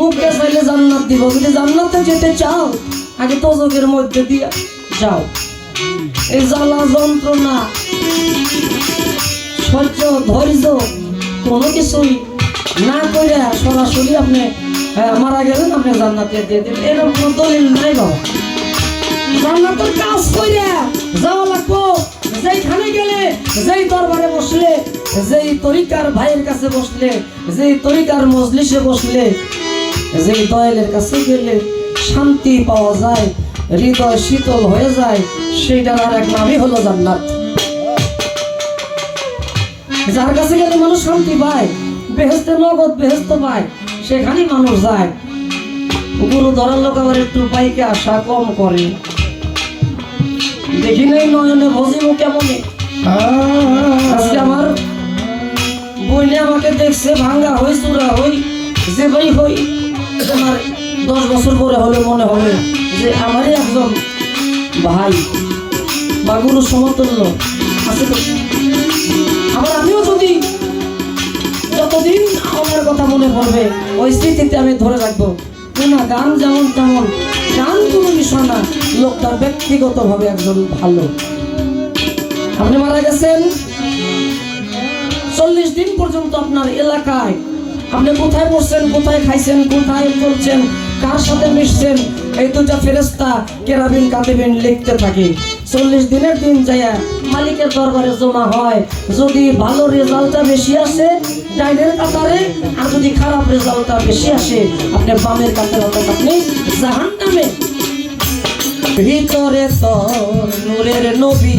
মুখ চাইলে জান্নাত দিব, যদি জান্নাতে যেতে চাও আগে তজকের মধ্যে দিয়ে যাও। এই জ্বালা যন্ত্রণা সহ্য ধৈর্য কোনো কিছুই না করে সরাসরি আপনি মারা গেলেন, আপনি জান্নাতে দিয়ে দেবেন, এরকম কোনো দলিল নাই বাবা। জান্নাতের কাজ করে যাওয়া লাগবো। যেখানে গেলে, যেই দরবারে বসলে, যেই তরিকার ভাইয়ের কাছে বসলে, যেই তরিকার মজলিসে বসলে, যেই দয়ালের কাছে গেলে শান্তি পাওয়া যায়, হৃদয় শীতল হয়ে যায়, সেইটার আর এক নামই হলো জান্নাত। যার কাছে গেলে মানুষ শান্তি পায়, বেহেশতে নগদ বেহেশত পায়, সেখানেই মানুষ যায়। গুরু ধরার লোক আবার একটু পাইকে আসা কম করে, দেখি নেই নয়নে ভজিব কেমনে। আজকে আমার বইনে আমাকে দেখছে ভাঙ্গা হই চূড়া হই যে ভাই হই, আমার 10 বছর পরে হলে মনে হবে যে আমারই একজন ভাই বা গুরু সমতুল্য আছে। তো আবার আমিও যদি যতদিন আমার কথা মনে পড়বে ওই স্মৃতিতে আমি ধরে রাখবো না, গান যেমন তেমন, গান কোনো বিষয় না, লোকটার ব্যক্তিগতভাবে একজন ভালো। আপনি মারা গেছেন 40 দিন পর্যন্ত আপনার এলাকায় আপনি কোথায় বসছেন, কোথায় খাইছেন, কোথায় চলছেন, কার সাথে মিশছেন, এই দুটা ফেরেশতা কেরাবিন কাতিবিন লিখতে থাকে। 40 দিনের দিন যাইয়া মালিকের দরবারে জমা হয়। যদি ভালো রেজাল্টটা বেশি আসে ডাইনের কাতারে, আর যদি খারাপ রেজাল্টটা বেশি আসে আপনি বামের কাতারে, অর্থাৎ আপনি জাহান্নামে। ভিতরে তোর নূরের নবী,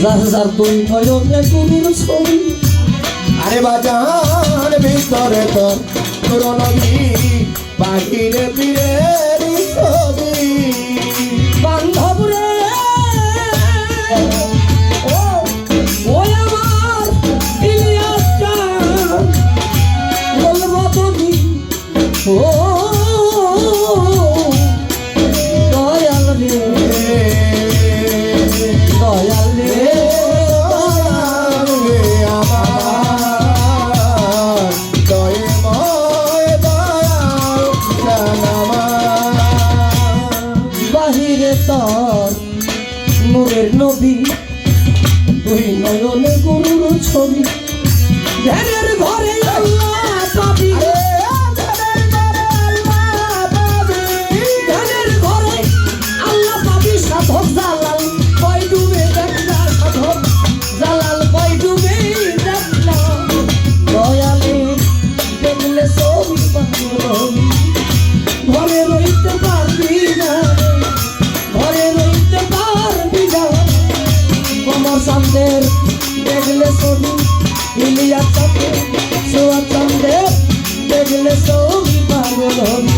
যার যার দুই নয়নে গুরুর ছবি। আরে বাজার ভিতরে তোর নূর নবী, বাহিরে পীরের ছবি। বান্ধব রে ওই আমার ইলিয়াসটা বলবো তুমি, ও দয়াল রে, দয়াল রে, বাহিরে তোর নূরের নবী, তুই নয়নে গুরুর ছবি। ধ্যানের ঘরে আল্লাহ পাবি, ধ্যানের ঘরে আল্লাহ পাবি। সাধক জালাল কই ডুবে দেখনা, সাধক জালাল কই ডুবে দেখনা। দয়ালে দেখলে ছবি পাবি, ঘরে রইতে পারবি না, ঘরে রইতে পারবি না। কমর চাঁদের দেখলে ছবি, ইলিয়াস চাঁদের, সোয়া চাঁদের দেখলে ছবি, পাগল হবি।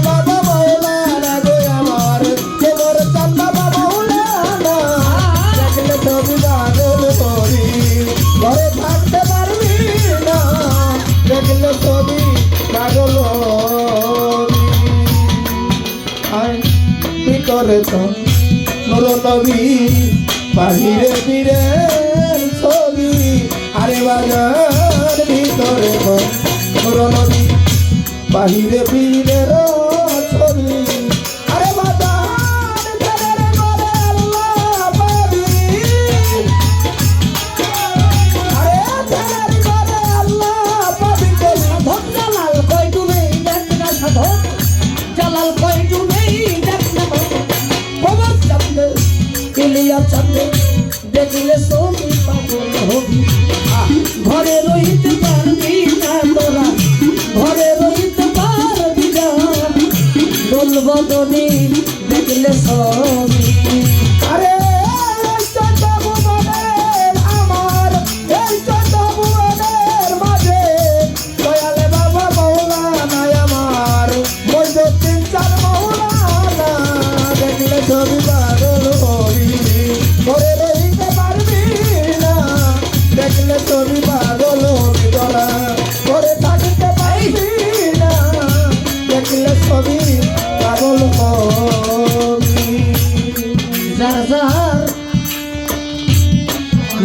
বাবা মাওলানা গো আমার, কেবর চান্দা বাবা মাওলানা, দেখলে ছবি পাগল হবি, ঘরে থাকতে পারবি না, দেখলে ছবি পাগল হবি। আয় ভিতরে তো নূর নবী, বাহিরে পীরের ছবি। আরে বাজার ভিতরে তো নূর নবী, বাহিরে পীরের ছবি। আরে বাজার ধ্যানের ঘরে আল্লাহ পাবি, আরে ধ্যানের ঘরে আল্লাহ পাবি। সাধক জালাল কই ডুবে দেখনা, সাধক জালাল কই ডুবে দেখনা। কমর চাঁদের ইলিয়াস চাঁদের দেখলে ছবি, পাগল হবি। ঘরে রইতে পারবি না তোরা, ঘরে রইতে পারবি না। দোল বদনি দেখলে ছবি। আরে চন্দ্রভুবনের আমার, এই চন্দ্রভুবনের মাঝে দয়ালে বাবা মাওলানা আমার, মইজুদ্দিন চাঁদ মাওলানা, দেখলে ছবি পাগল হবি, ঘরে রইতে পারবি না, দেখলে ছবি পাগল হবি। তোরা ঘরে থাকতে পারবি না, দেখলে ছবি পাগল হবি। যার যার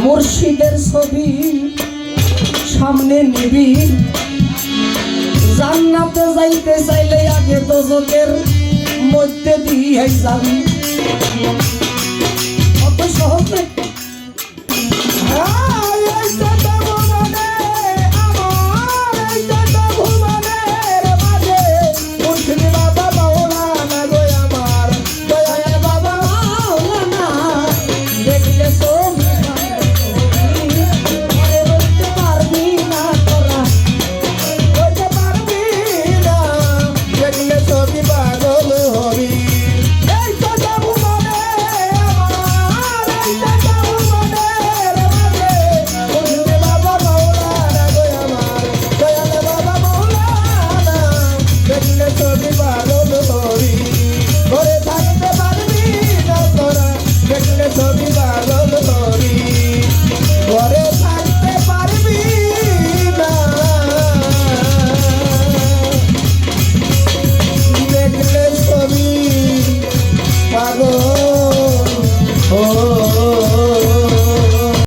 মুর্শিদের ছবি সামনে নিবি জান্নাতে যাইতে চাইলে আগে দোজখের মধ্যে দিয়ে যাবি অত সহজ এই চন্দ্র